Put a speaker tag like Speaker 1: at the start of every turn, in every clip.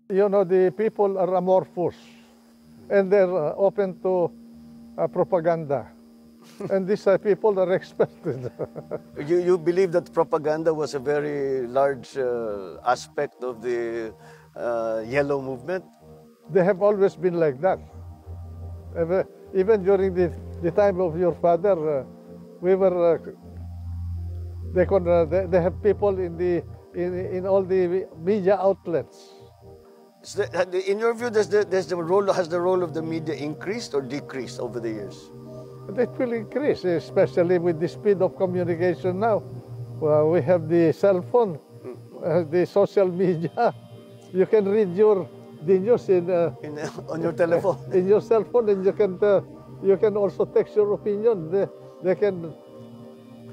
Speaker 1: You know, the people are amorphous and they're open to propaganda. And these people are expected.
Speaker 2: You believe that propaganda was a very large aspect of the yellow movement?
Speaker 1: They have always been like that. Even during the time of your father, we were. They have people in all the media outlets.
Speaker 2: In your view, has the role of the media increased or decreased over the years?
Speaker 1: It will increase, especially with the speed of communication now. Well, we have the cell phone, the social media. You can read the news
Speaker 2: on your telephone.
Speaker 1: In your cell phone, and you can also text your opinion. They can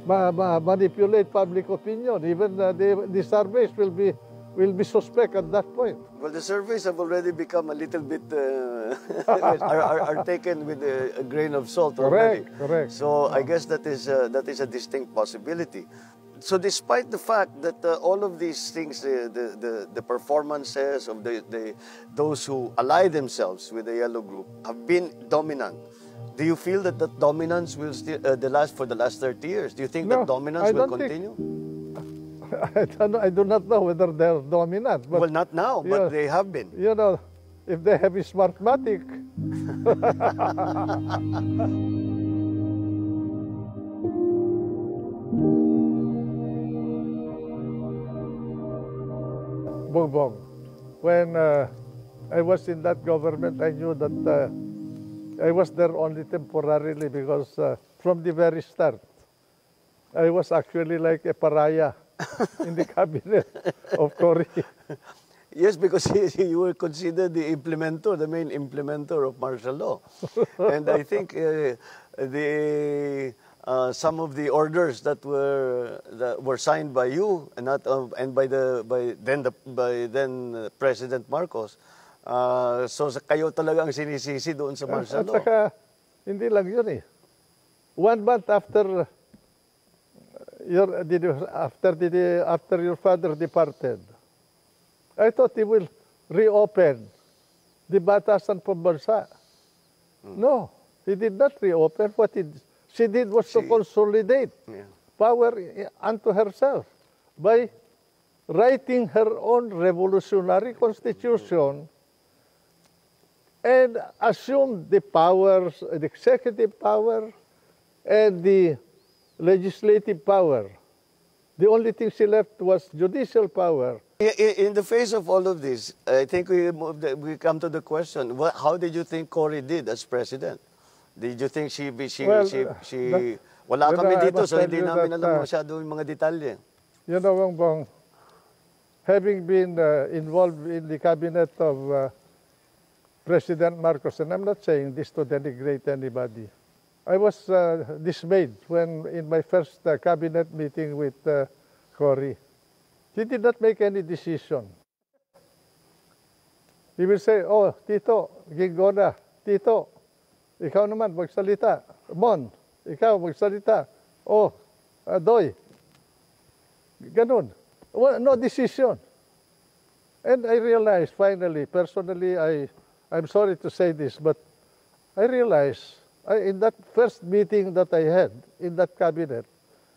Speaker 1: manipulate public opinion. Even the surveys will be suspect at that point.
Speaker 2: Well, the surveys have already become a little bit are taken with a grain of salt already.
Speaker 1: Correct.
Speaker 2: So I guess that is a distinct possibility. So despite the fact that all of these things, the performances of those who ally themselves with the yellow group have been dominant, do you feel that dominance will still for the last 30 years? Do you think that dominance will continue?
Speaker 1: I do not know whether they're dominant. But,
Speaker 2: well, not now, but they have been.
Speaker 1: You know, if they have a smartmatic. Bongbong. When I was in that government, I knew that I was there only temporarily because from the very start, I was actually like a pariah in the cabinet of Cory.
Speaker 2: Yes, because you were considered the main implementer of martial law. And I think some of the orders that were signed by you and by then President Marcos. So kayo talaga ang sinisisi doon sa martial law.
Speaker 1: At saka, hindi lang yun eh. 1 month after your father departed, I thought he will reopen the Batasan Pambansa. No, he did not reopen. What she did was to consolidate power unto herself by writing her own revolutionary constitution and assumed the powers, the executive power and the legislative power. The only thing she left was judicial power.
Speaker 2: In the face of all of this, I think we come to the question: how did you think Cory did as president? Did you think wala kami dito, so hindi namin alam masyado yung mga detalye.
Speaker 1: You know, Bongbong, having been involved in the cabinet of President Marcos, and I'm not saying this to denigrate anybody, I was dismayed when in my first cabinet meeting with Cory. He did not make any decision. He will say, oh, Tito, Gingona, Tito, ikaw naman magsalita. Mon, ikaw magsalita. Oh, Doy. Ganun. Well, no decision. And I realized finally, personally, I'm sorry to say this, but I realized in that first meeting that I had in that cabinet,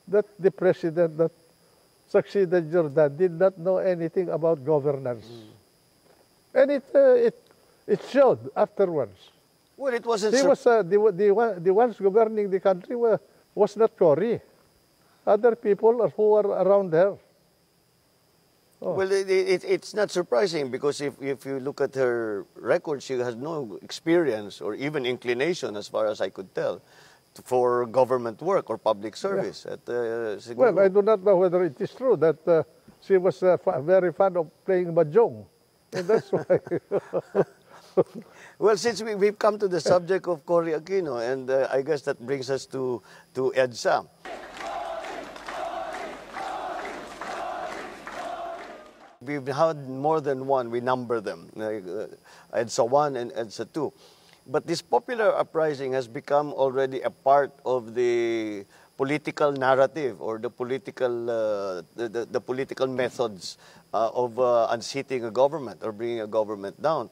Speaker 1: that the president that succeeded Jordan did not know anything about governance. And it showed afterwards.
Speaker 2: Well, it wasn't.
Speaker 1: He was the ones governing the country was not Cory. Other people who were around her.
Speaker 2: Oh. Well, it's not surprising because if you look at her record, she has no experience or even inclination, as far as I could tell, for government work or public service.
Speaker 1: Yeah. Well, I do not know whether it is true that she was very fond of playing mahjong, and that's why.
Speaker 2: Well, since we've come to the subject of Cory Aquino, and I guess that brings us to EDSA. We've had more than one, we number them, EDSA 1 and EDSA 2. But this popular uprising has become already a part of the political narrative or the political the political methods of unseating a government or bringing a government down.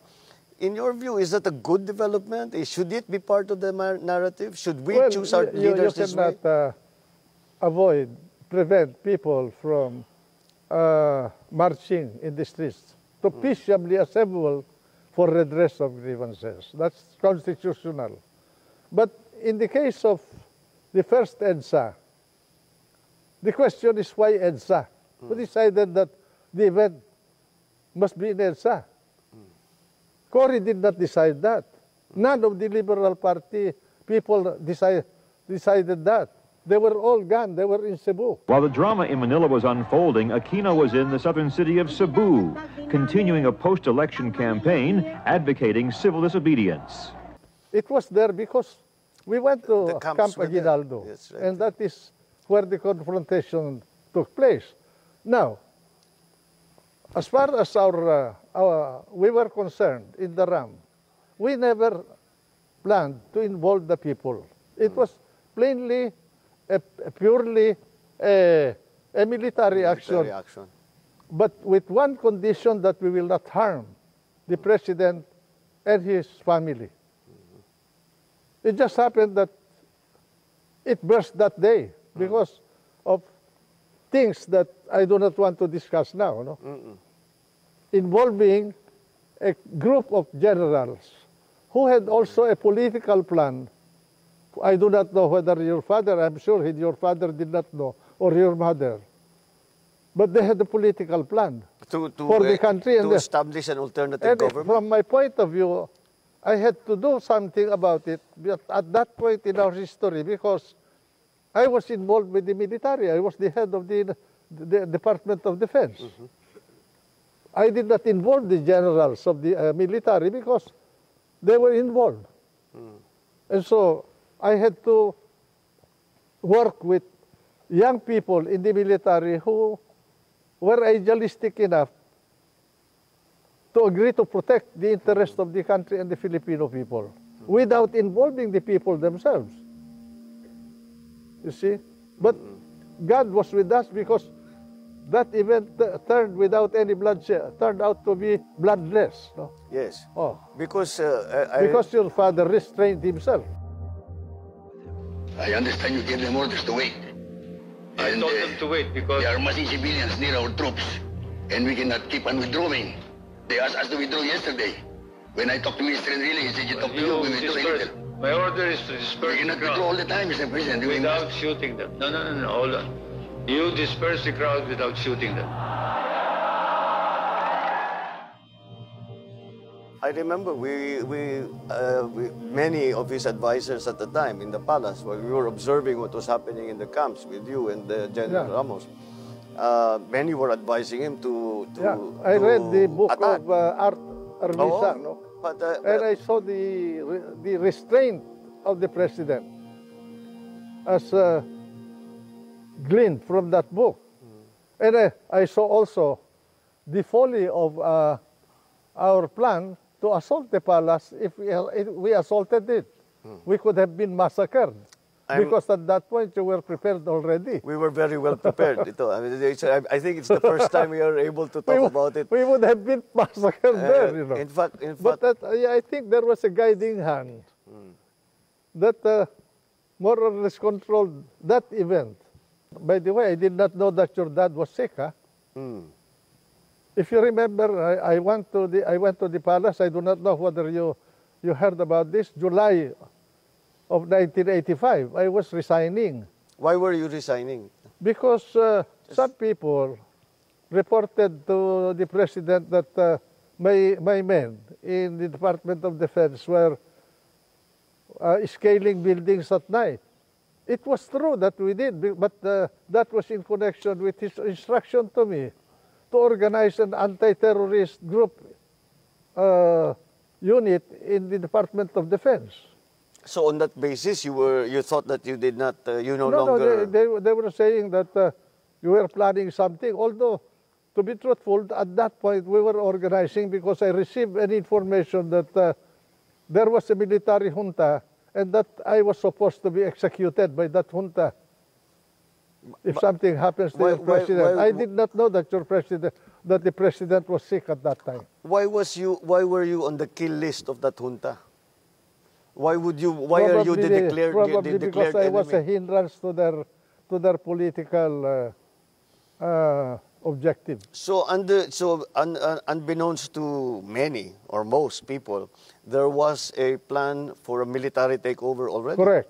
Speaker 2: In your view, is that a good development? Should it be part of the narrative? Should we choose our leaders this way?
Speaker 1: You cannot prevent people from marching in the streets to peaceably assemble for redress of grievances. That's constitutional. But in the case of the first EDSA, the question is why EDSA? Who decided that the event must be in EDSA? Cory did not decide that. None of the Liberal Party people decided that. They were all gone. They were in Cebu.
Speaker 3: While the drama in Manila was unfolding, Aquino was in the southern city of Cebu, continuing a post-election campaign advocating civil disobedience.
Speaker 1: It was there because we went to Camp Aguinaldo, right. And that is where the confrontation took place. Now, as far as we were concerned in the RAM, we never planned to involve the people. It was plainly, purely a military action, but with one condition, that we will not harm the president and his family. It just happened that it burst that day because of things that I do not want to discuss now, no? Involving a group of generals who had also a political plan. I do not know whether your father, I'm sure your father did not know, or your mother. But they had a political plan for the country.
Speaker 2: To establish an alternative government.
Speaker 1: From my point of view, I had to do something about it at that point in our history because I was involved with the military. I was the head of the Department of Defense. I did not involve the generals of the military because they were involved. And so I had to work with young people in the military who were idealistic enough to agree to protect the interest of the country and the Filipino people without involving the people themselves. You see? But God was with us because that event turned without any bloodshed, turned out to be bloodless. No?
Speaker 2: Yes.
Speaker 1: Oh.
Speaker 2: Because
Speaker 1: your father restrained himself.
Speaker 4: I understand you gave them orders to wait.
Speaker 5: I told them to wait because
Speaker 4: there are massing civilians near our troops, and we cannot keep on withdrawing. They asked us to withdraw yesterday. When I talked to Mr. Enrile, he said you talked to you, we withdraw a little.
Speaker 5: My order is to disperse
Speaker 4: We cannot
Speaker 5: the
Speaker 4: withdraw
Speaker 5: crowd
Speaker 4: all the time, Mr. President.
Speaker 5: without shooting them. No, hold on. You disperse the crowd without shooting them.
Speaker 2: I remember many of his advisors at the time in the palace, where we were observing what was happening in the camps with you and General Ramos. Many were advising him to
Speaker 1: I read the book
Speaker 2: attack.
Speaker 1: of Art Armisa, no? And I saw the restraint of the president as gleaned from that book. And I saw also the folly of our plan to assault the palace. If we assaulted it, we could have been massacred. Because at that point, you were prepared already.
Speaker 2: We were very well prepared. I think it's the first time we are able to talk about it.
Speaker 1: We would have been massacred there, you know.
Speaker 2: In fact,
Speaker 1: but I think there was a guiding hand that more or less controlled that event. By the way, I did not know that your dad was sick, huh? If you remember, I went to the palace. I do not know whether you heard about this. July of 1985, I was resigning.
Speaker 2: Why were you resigning?
Speaker 1: Because some people reported to the president that my men in the Department of Defense were scaling buildings at night. It was true that we did, but that was in connection with his instruction to me to organize an anti-terrorist group unit in the Department of Defense.
Speaker 2: So on that basis, you thought that you did not, no longer...
Speaker 1: No, they were saying that you were planning something. Although, to be truthful, at that point we were organizing because I received an information that there was a military junta and that I was supposed to be executed by that junta. if something happens to your president. I did not know that the president was sick at that time.
Speaker 2: Why were you on the kill list of that junta? Why are you the declared
Speaker 1: Probably because I was a
Speaker 2: enemy?
Speaker 1: hindrance to their political objective.
Speaker 2: So unbeknownst to many or most people, there was a plan for a military takeover already.
Speaker 1: Correct.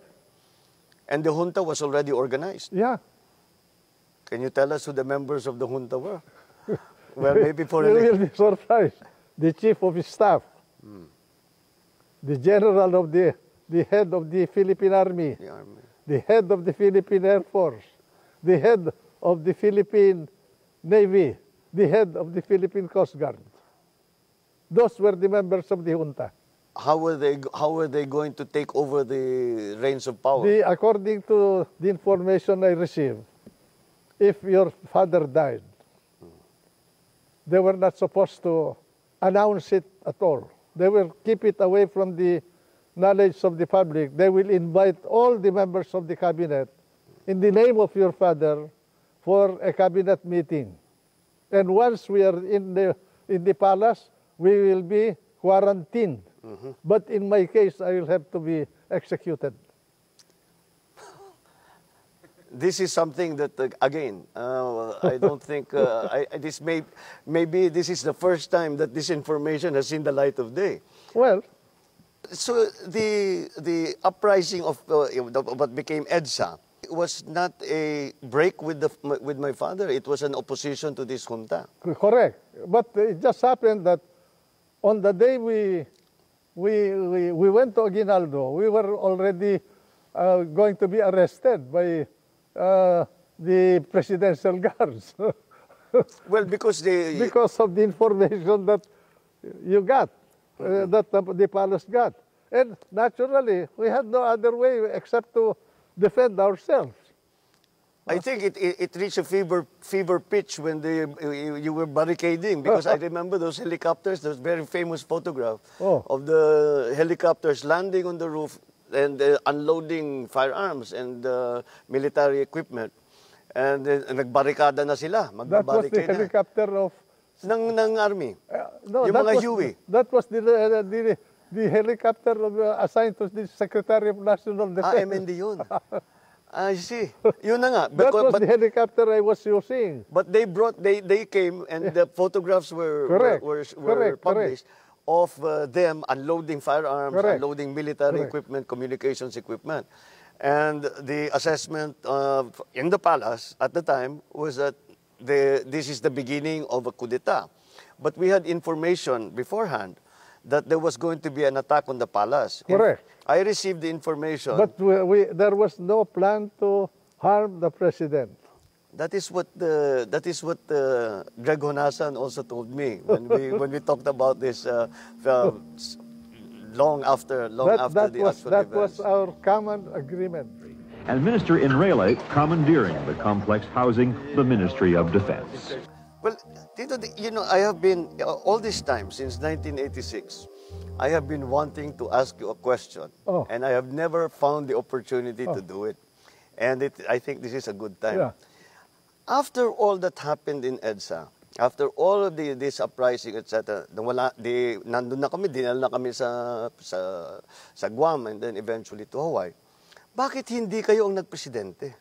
Speaker 2: And the junta was already organized.
Speaker 1: Yeah.
Speaker 2: Can you tell us who the members of the junta were? Well, maybe for
Speaker 1: you will be surprised. The chief of his staff, the general of the head of the Philippine Army, the head of the Philippine Air Force, the head of the Philippine Navy, the head of the Philippine Coast Guard. Those were the members of the junta.
Speaker 2: How were they going to take over the reins of power?
Speaker 1: According to the information I received, if your father died, they were not supposed to announce it at all. They will keep it away from the knowledge of the public. They will invite all the members of the cabinet in the name of your father for a cabinet meeting. And once we are in the palace, we will be quarantined. But in my case, I will have to be executed.
Speaker 2: This is something that, again, I don't think maybe this is the first time that this information has seen the light of day.
Speaker 1: Well,
Speaker 2: so the uprising of what became EDSA was not a break with my father. It was an opposition to this junta.
Speaker 1: Correct. But it just happened that on the day we went to Aguinaldo, we were already going to be arrested by the presidential guards.
Speaker 2: Well, because
Speaker 1: of the information that you got, that the palace got. And naturally, we had no other way except to defend ourselves.
Speaker 2: I think it reached a fever pitch when you were barricading, because I remember those helicopters, those very famous photograph of the helicopters landing on the roof and unloading firearms and military equipment. And nagbarikada na sila.
Speaker 1: That was the helicopter of...
Speaker 2: ng army.
Speaker 1: No,
Speaker 2: yung mga Huey.
Speaker 1: That was the helicopter assigned to the Secretary of National Defense.
Speaker 2: MND yun. I see. Yun na nga.
Speaker 1: That was the helicopter I was using.
Speaker 2: But they came and the photographs were published of them unloading firearms, unloading military equipment, communications equipment. And the assessment in the palace at the time was that this is the beginning of a coup d'etat. But we had information beforehand that there was going to be an attack on the palace.
Speaker 1: Correct.
Speaker 2: I received the information.
Speaker 1: But there was no plan to harm the president.
Speaker 2: That is what Greg Honasan also told me when we talked about this long after the actual events.
Speaker 1: That was our common agreement.
Speaker 3: And Minister Enrile commandeering the complex housing the Ministry of Defense.
Speaker 2: Well, Tito, you know, I have been, all this time, since 1986, I have been wanting to ask you a question, and I have never found the opportunity to do it. And I think this is a good time.
Speaker 1: Yeah.
Speaker 2: After all that happened in EDSA, after all of this uprising, etc., nandun na kami, dinala na kami sa Guam and then eventually to Hawaii. Bakit hindi kayo ang nagpresidente?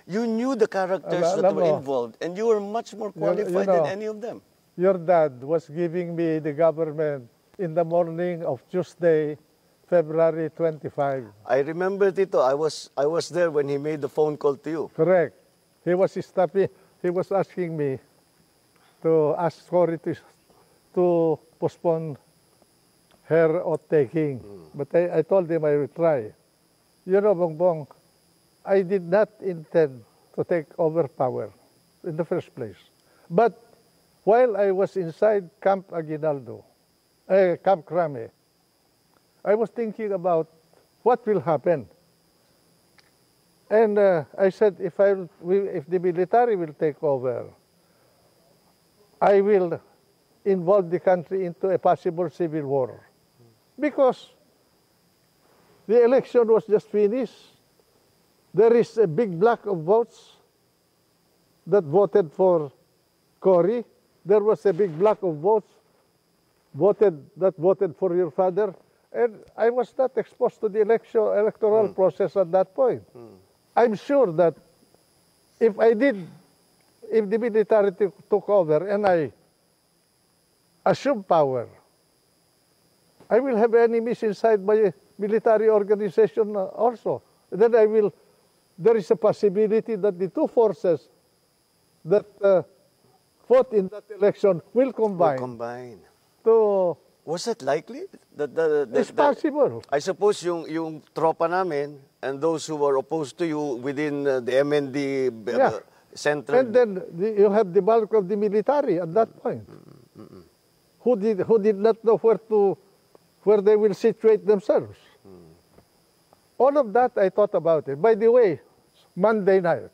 Speaker 2: You knew the characters that were involved, and you were much more qualified than any of them.
Speaker 1: Your dad was giving me the government in the morning of Tuesday, February 25.
Speaker 2: I remember, Tito, I was there when he made the phone call to you.
Speaker 1: Correct. He was asking me to ask sorry to postpone her oath-taking. But I told him I would try. You know, Bongbong, I did not intend to take over power in the first place. But while I was inside Camp Aguinaldo, Camp Crame, I was thinking about what will happen. And I said, if the military will take over, I will involve the country into a possible civil war. Because the election was just finished. There is a big block of votes that voted for Cory. There was a big block of votes that voted for your father. And I was not exposed to the electoral process at that point. I'm sure that if the military took over and I assumed power, I will have enemies inside my military organization also. Then there is a possibility that the two forces that fought in that election will combine.
Speaker 2: Was it likely?
Speaker 1: It's possible.
Speaker 2: I suppose yung tropa namin and those who were opposed to you within the MND center.
Speaker 1: And then you have the bulk of the military at that point, who did not know where they will situate themselves. All of that I thought about it. By the way, Monday night,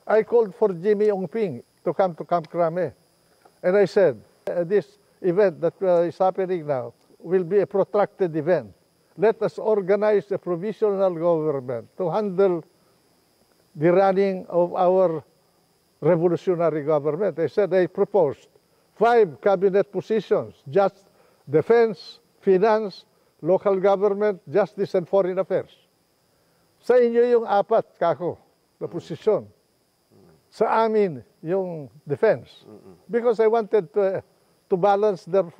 Speaker 1: I called for Jimmy Ongping to come to Camp Crame. And I said, this event that is happening now will be a protracted event. Let us organize a provisional government to handle the running of our revolutionary government. I said I proposed 5 cabinet positions: just defense, finance, local government, justice, and foreign affairs. Sa inyo yung 4, kako, na posisyon. Sa amin yung defense. Because I wanted to balance their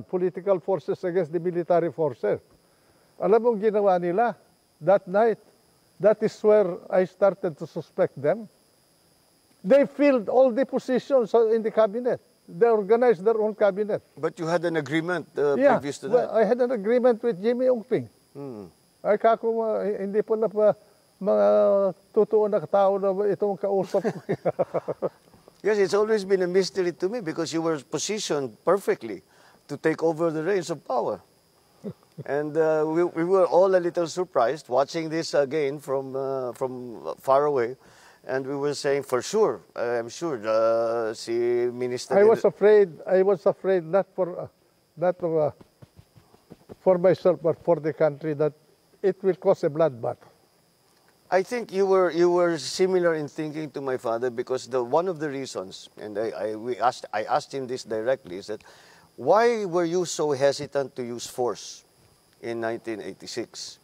Speaker 1: political forces against the military forces. Alam mo ginawa nila that night? That is where I started to suspect them. They filled all the positions in the cabinet. They organized their own cabinet.
Speaker 2: But you had an agreement previous to that?
Speaker 1: I had an agreement with Jimmy Ongping. Ay kako, hindi po na mga totoo na tao na itong kausap ko.
Speaker 2: Yes, it's always been a mystery to me because you were positioned perfectly to take over the reins of power. And we were all a little surprised watching this again from far away. And we were saying, for sure, I'm sure, si Minister...
Speaker 1: I was afraid not for myself, but for the country, that it will cause a bloodbath.
Speaker 2: I think you were similar in thinking to my father because one of the reasons, and I asked him this directly, is that why were you so hesitant to use force in 1986?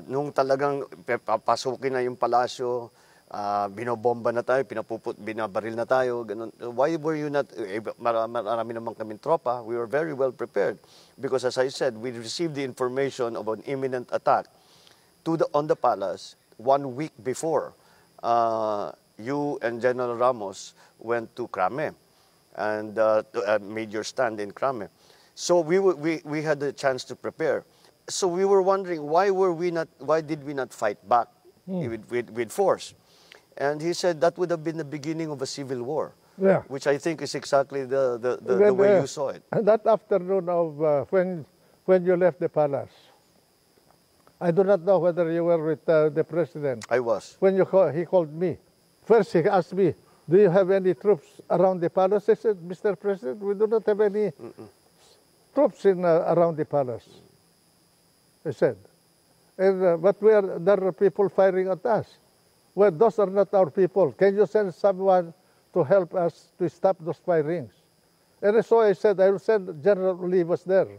Speaker 2: Nung talagang papasukin na yung palasyo, binobomba na tayo, binabaril na tayo, ganun. Why were you not, marami naman kaming tropa, we were very well prepared. Because as I said, we received the information of an imminent attack on the palace 1 week before you and General Ramos went to Crame and made your stand in Crame. So we had the chance to prepare. So we were wondering, why did we not fight back with force? And he said that would have been the beginning of a civil war, which I think is exactly the way you saw it.
Speaker 1: And that afternoon of when you left the palace, I do not know whether you were with the president.
Speaker 2: I was.
Speaker 1: When he called me, first he asked me, do you have any troops around the palace? I said, Mr. President, we do not have any troops around the palace. I said, but there are people firing at us. Well, those are not our people. Can you send someone to help us to stop those firings? And so I said, I will send General Olivas there.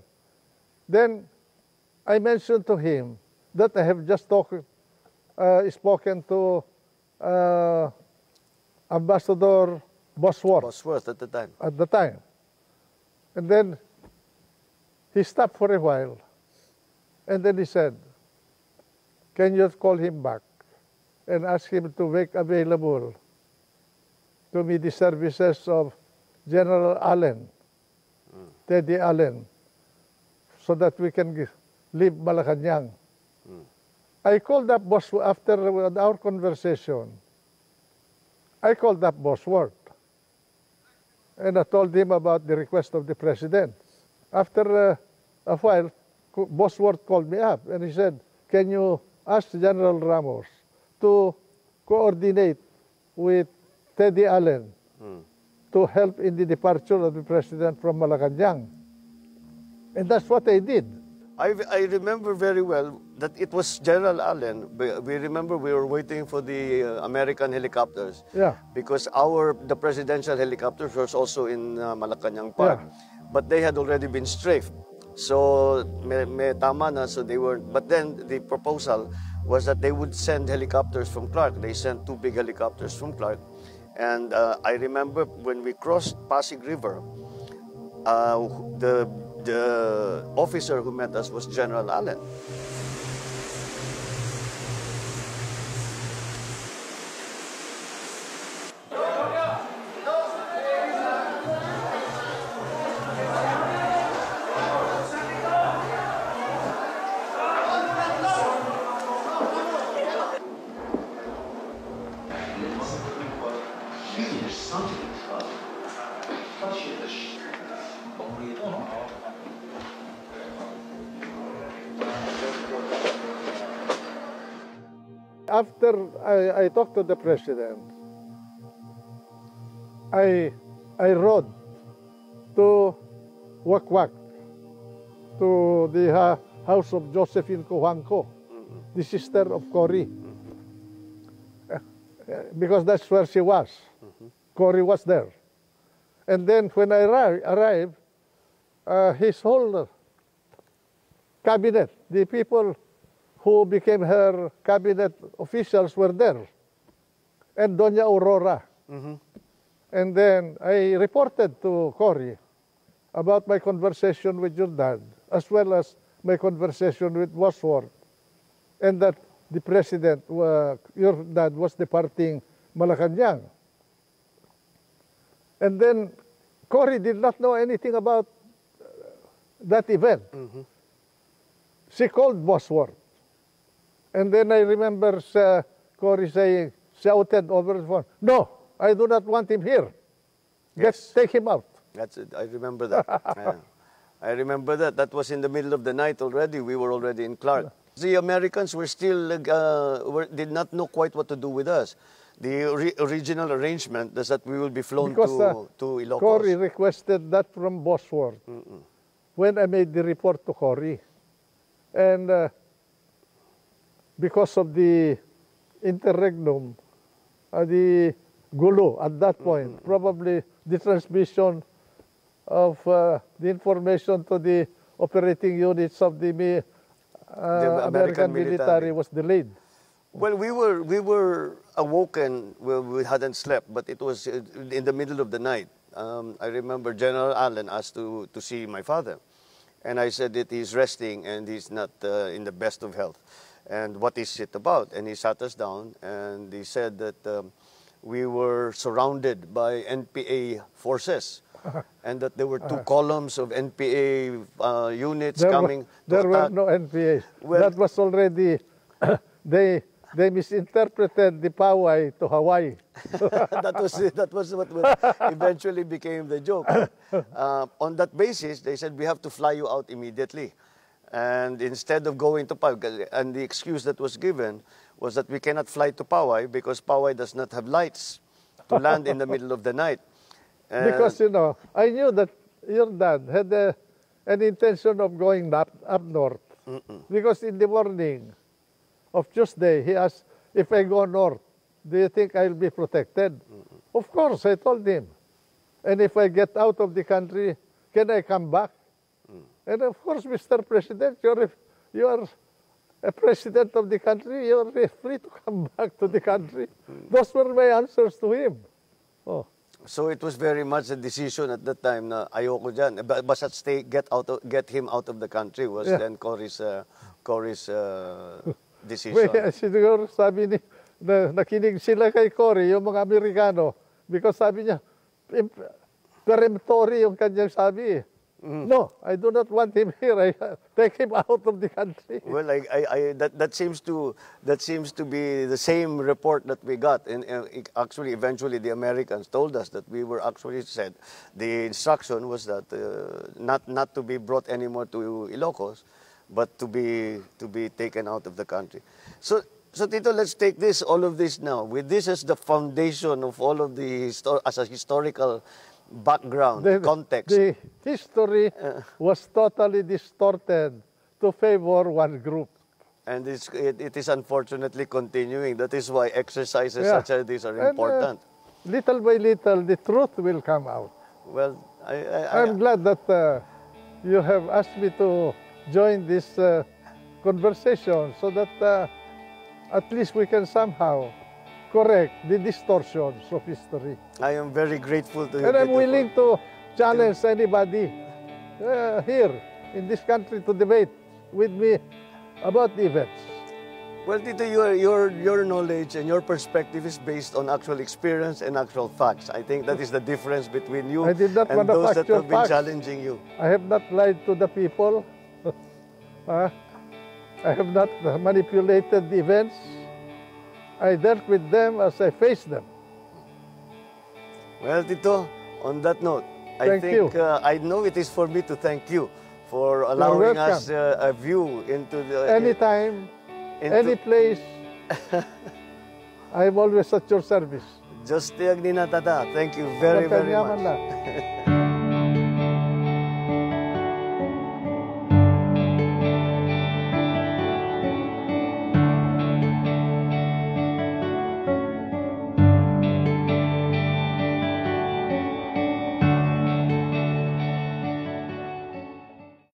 Speaker 1: Then I mentioned to him that I have just spoken to Ambassador Bosworth.
Speaker 2: Bosworth at the time.
Speaker 1: At the time. And then he stopped for a while. And then he said, can you call him back and ask him to make available to me the services of General Allen, Teddy Allen, so that we can leave Malacanang. I called up Bosworth after our conversation. I called up Bosworth, and I told him about the request of the president. After a while, Bosworth called me up, and he said, can you ask General Ramos to coordinate with Teddy Allen to help in the departure of the president from Malacanang? And that's what I did.
Speaker 2: I remember very well that it was General Allen. We remember we were waiting for the American helicopters.
Speaker 1: Yeah.
Speaker 2: Because the presidential helicopters was also in Malacanang Park.
Speaker 1: Yeah.
Speaker 2: But they had already been strafed. So may tama na, so they were. But then the proposal was that they would send helicopters from Clark. They sent 2 big helicopters from Clark. And I remember when we crossed Pasig River, the officer who met us was General Allen.
Speaker 1: After I talked to the president, I rode to Wakwak, to the house of Josephine Cojuangco, the sister of Cory, because that's where she was. Cory was there. And then when I arrived, his whole cabinet, the people who became her cabinet officials were there, and Doña Aurora. And then I reported to Cory about my conversation with your dad, as well as my conversation with Bosworth, and that the president, your dad, was departing Malacanang. And then Cory did not know anything about that event. She called Bosworth. And then I remember Cory saying, shouted over the phone, "No, I do not want him here. Let's take him out."
Speaker 2: That's it. I remember that. Yeah. I remember that. That was in the middle of the night already. We were already in Clark. The Americans were still did not know quite what to do with us. The original arrangement is that we will be flown to Ilocos.
Speaker 1: Cory requested that from Bosworth when I made the report to Cory. And because of the interregnum, the gulo at that point, probably the transmission of the information to the operating units of the American military was delayed.
Speaker 2: Well, we were awoken. Well, we hadn't slept, but it was in the middle of the night. I remember General Allen asked to see my father, and I said that he's resting and he's not in the best of health. And what is it about? And he sat us down and he said that we were surrounded by NPA forces. And that there were 2 columns of NPA units coming.
Speaker 1: There were no NPA. Well, that was already, they misinterpreted the Poway to Hawaii.
Speaker 2: that was what eventually became the joke. On that basis, they said, we have to fly you out immediately. And instead of going to Poway, and the excuse that was given was that we cannot fly to Poway because Poway does not have lights to land in the middle of the night.
Speaker 1: Because, you know, I knew that your dad had an intention of going up north. Because in the morning of Tuesday, he asked, if I go north, do you think I'll be protected? Of course, I told him. And if I get out of the country, can I come back? And of course, Mr. President, you are a president of the country, you are free to come back to the country. Those were my answers to him. Oh.
Speaker 2: So it was very much a decision at that time na ayoko dyan. Basta get him out of the country was then Cory's decision.
Speaker 1: Siguro sabi ni, nakinig sila kay Cory, yung mga Amerikano, because sabi niya, peremptory yung kanyang sabi. No, I do not want him here. I take him out of the country.
Speaker 2: Well, that seems to be the same report that we got. And actually, eventually, the Americans told us that we were actually said the instruction was that not to be brought anymore to Ilocos, but to be taken out of the country. So Tito, let's take all of this now. With this as the foundation of all of the as a historical background, context.
Speaker 1: The history was totally distorted to favor one group.
Speaker 2: And it is unfortunately continuing. That is why exercises
Speaker 1: Yeah.
Speaker 2: such as these are
Speaker 1: And,
Speaker 2: important.
Speaker 1: Little by little, the truth will come out.
Speaker 2: Well,
Speaker 1: I'm glad that you have asked me to join this conversation so that at least we can somehow correct the distortions of history.
Speaker 2: I am very grateful to you.
Speaker 1: And I'm
Speaker 2: Tito,
Speaker 1: willing to challenge anybody here in this country to debate with me about the events.
Speaker 2: Well, Tito, your knowledge and your perspective is based on actual experience and actual facts. I think that is the difference between you
Speaker 1: I did not
Speaker 2: and those that
Speaker 1: manufacture
Speaker 2: have been
Speaker 1: facts.
Speaker 2: challenging you.
Speaker 1: I have not lied to the people. I have not manipulated the events. I dealt with them as I faced them.
Speaker 2: Well, Tito, on that note, I
Speaker 1: Thank you.
Speaker 2: think I know it is for me to thank you for allowing
Speaker 1: welcome.
Speaker 2: us a view into the
Speaker 1: Anytime, any place, I'm always at your service.
Speaker 2: Just tiyag ni natata. Thank you very, very
Speaker 1: Magkanyaman
Speaker 2: much.
Speaker 1: lang.